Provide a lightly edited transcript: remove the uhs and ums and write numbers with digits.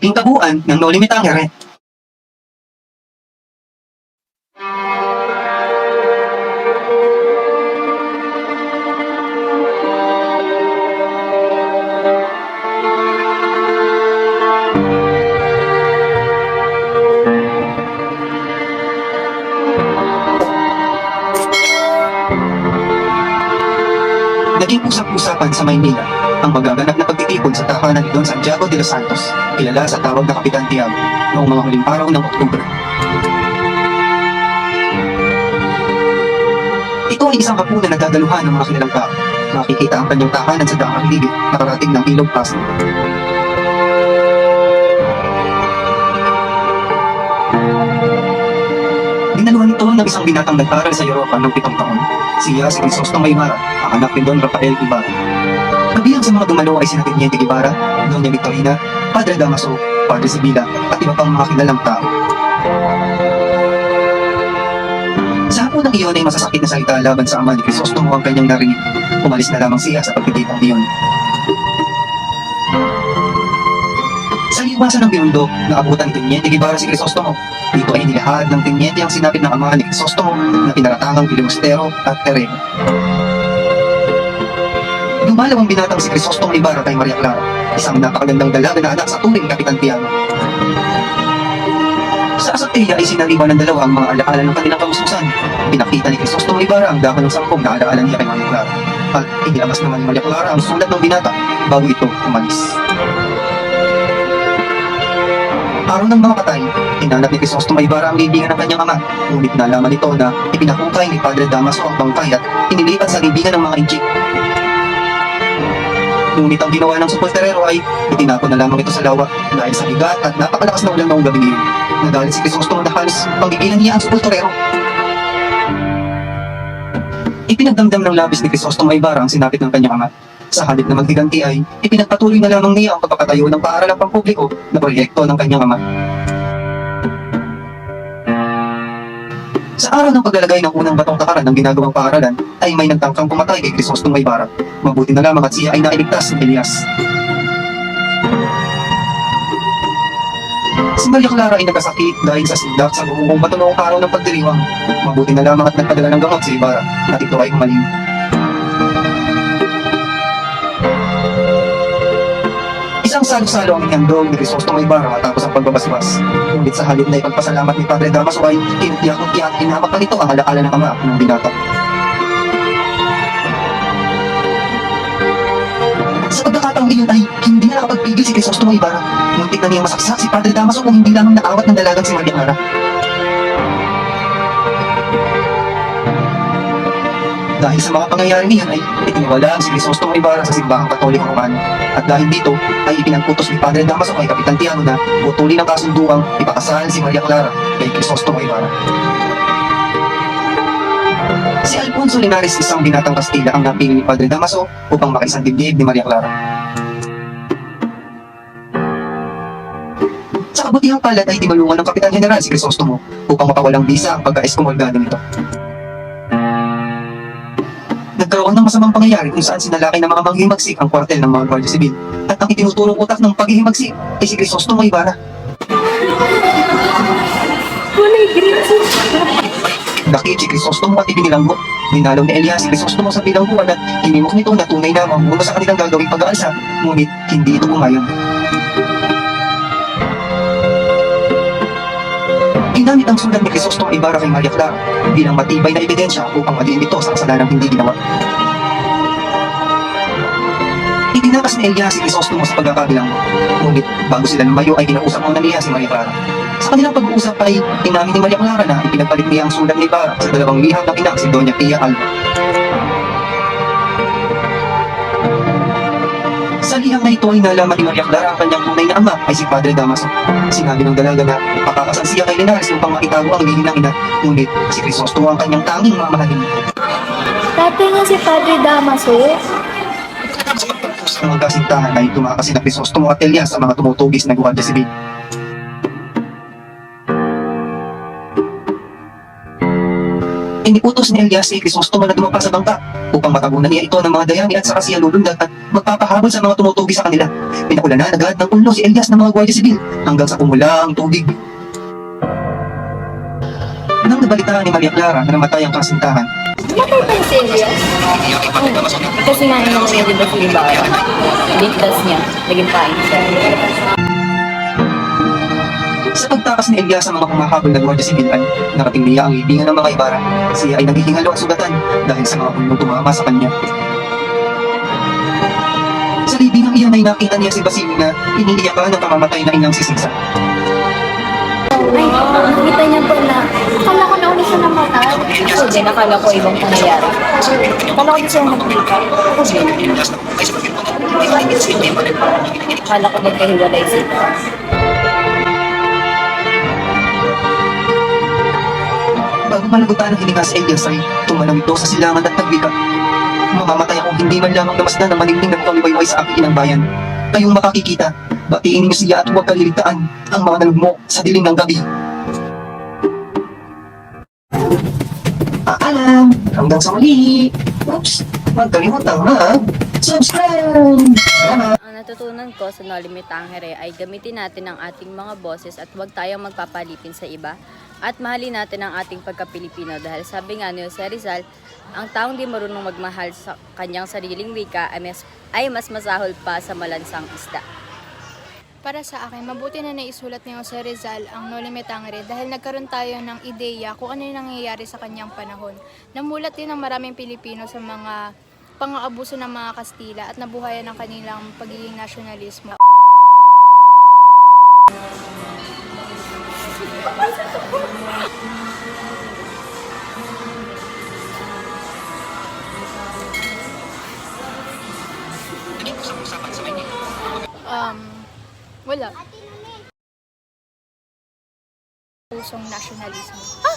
maikling kabuuan ng No Limit Angere. Naging usap-usapan sa Maynila ang magaganap na pagtitipon sa tahanan ni Don Santiago de los Santos, kilala sa tawag na Kapitan Tiago, noong mga huling araw ng Oktubre. Ito ay isang hapunan na dadaluhan ng mga kilalang tao. Makikita ang kanyang tahanan sa daang ligid, nakarating ng Ilog Pasig. Dinaluhan ito ng isang binatang nag-aral sa Europa ng 7 taon. Siya si Crisostong Aymara, ang anak ni Don Rafael Ibarra. Kabilang sa mga dumalo ay sina Teniente Ibarra, Doña Victorina, Padre Damaso, Padre Sibila, at iba pang mga kilalang tao. Sa hapunang iyon ay masasakit na salita laban sa ama ni Crisostomo ang kanyang narinig. Umalis na lamang siya sa pagtitipong iyon. Sa liwasan ng binundo, naabutan ni Teniente Ibarra si Crisostomo. Dito ay nilahad ng Teniente ang sinapit ng ama ni Crisostomo na pinaratangang Bilimostero at Herrero. Dumalaw ang binatang si Crisostomo Ibarra kay Maria Clara, isang napakagandang dalaga na anak sa turing Kapitan Tiago. Sa azotea ay sinaliwan ng dalawa ang mga alaala ng kanilang kamususan. Pinakita ni Crisostomo Ibarra ang dahon ng 10 na alaala niya kay Maria Clara. At inilabas naman ni Maria Clara ang sulat ng binata bago ito umalis. Araw ng mga patay, hinanap ni Crisostomo Ibarra ang libingan ng kanyang ama. Ngunit nalaman nito na ipinakukay ni Padre Damaso ang bangkay at inilipat sa libingan ng mga inchik. Ngunit ang ginawa ng supulterero ay itinapon na lamang ito sa lawa dahil sa bigat at napakalakas na ulan noong gabi iyon. Nagalit si Crisostomo na halos panggigilan niya ang supulterero. Ipinagdamdam ng labis ni Crisostomo Ibarra ang sinapit ng kanyang ama. Sa halip na maghiganti ay ipinagpatuloy na lamang niya ang pagpapatayo ng paaralang pampubliko na proyekto ng kanyang ama. Sa araw ng paglalagay ng unang batong takaran ng ginagawang paaralan ay may nagtangkang pumatay kay Crisostomo Ibarra. Mabuti na lamang at siya ay nailigtas ni Elias. Si Maria Clara ay nagkasakit dahil sa sindak sa bumubong bato noong araw ng pagdiriwang. Mabuti na lamang at nagpadala ng gamot si Ibarra at ito ay humaling. Isang salo-salo ang inyandog ni Crisostomo Ibarra matapos ang pagbabasbas. Ngunit sa halip na ipagpasalamat ni Padre Damaso ay tinutiyak-utiyak at hinamak pa nito ang alaala ng ama ng binata. Sa pagkakataong iyon ay hindi na nakapagpigil si Crisostomo Ibarra. Muntik na niyang masaksak si Padre Damaso kung hindi lamang naawat ng dalagang si Maria Clara. Dahil sa mga pangyayari niyan ay itiniwalaan si Crisostomo Ibarra sa simbahang Katoliko Romano. At dahil dito ay ipinangkutos ni Padre Damaso kay Kapitan Tiago na putulin ang kasunduang ipakasal si Maria Clara kay Crisostomo Ibarra. Si Alfonso Linares, isang binatang Kastila, ang napili ni Padre Damaso upang makaisang dibdib ni Maria Clara. Sa kabutihang palad ay tinulungan ng Kapitan General si Crisostomo upang mapawalang bisa ang pagka-eskomolgado nito. Nagkaroon ng masamang pangyayari kung saan sinalakay ng mga manghihimagsik ang kwartel ng mga Guardia Civil at ang itinuturong utak ng paghihimagsik ay si Crisostomo Ibarra. Dakip si Crisostomo at ibinilanggo. Dinalaw ni Elias si Crisostomo sa bilangguan at hinimok nito na tunay na mamuno sa kanilang gagawing pag-aalsa, ngunit hindi ito pumayag. Ginamit ang sulat ni Crisostomo Ibarra kay Maria Clara bilang matibay na ebidensya upang madiin ito sa kasalanang hindi ginawa. Itinakas ni Elias si Crisostomo sa pagkakabilang, ngunit bago sila lumayo ay kinausap muna niya si Maria Clara. Sa kanilang pag-uusap ay inamin ni Maria Clara na ipinagpalit niya ang sulat ni Ibarra sa dalawang liham ng ina, si Doña Pia Alba. Sa liham na ito ay nalaman ni Maria Clara ang kanyang tunay na ama ay si Padre Damaso. Sinabi ng dalaga na pakakasal siya kay Linares upang maitago ang lihim ng ina, ngunit si Crisostomo ang kanyang tanging mamahalin. Dati nga si Padre Damaso. Sa pagpapos ng mga kasintahan ay tumakas si Crisostomo at Elias sa mga tumutugis na Guardia Civil. iniutos ni Elias si Crisostomo na dumapa sa bangka upang matabunan niya ito ng mga dayami at saka siya lulundag at magpapahabol sa mga tumutugi sa kanila. Pinakulanan agad ng ulo si Elias ng mga gwardiya sibil hanggang sa pumula ang tubig. Nang nabalitaan ni Maria Clara na namatay ang kasintahan, Matay pa si Elias? Kasi nga naman niya, di ba, si Ibarra? Ligtas niya, naging pain siya. sa pagtakas ni Elias sa mga kumahabol na gwardiya sibil ay narating niya ang libingan ng mga Ibarra. Siya ay naghihingalo at sugatan dahil sa mga punong tumama sa kanya. Sa libingang iyon ay nakita niya si Basilio na iniiyakan ng kamamatay na inyang si Sisa. Ay, nakita niya po na. Akala ko nauna siya namatay. Ako din, nakala ko ibang pangyayari. Akala ko na siya nakita. Ako din. Akala ko nagkahiwalay sila. Bago malagutan ang hininga si Elias ay tumanang ito sa silangan at nagwika. Mamamatay ako hindi man lamang namasdan ng manigning na kaliwayway sa aking inang bayan. Kayong makakikita, batiin ninyo siya at huwag kaliligtaan ang mga nalugmok sa dilim ng gabi. Paalam! Hanggang sa muli! Oops! Huwag kalimutang mag-subscribe! Salamat! Ang natutunan ko sa No Limit Tangere ay gamitin natin ang ating mga boses at huwag tayong magpapalipin sa iba at mahalin natin ang ating pagka-Pilipino dahil sabi nga ni Jose Rizal, ang taong di marunong magmahal sa kanyang sariling wika ay mas masahol pa sa malansang isda. Para sa akin, mabuti na naisulat ni Jose Rizal ang No Limit Tangere dahil nagkaroon tayo ng ideya kung ano yung nangyayari sa kanyang panahon. Namulat din ng maraming Pilipino sa mga pang-aabuso ng mga Kastila at nabuhayan ng kanilang pagiging nasyonalismo. Wala. Pusong nasyonalismo.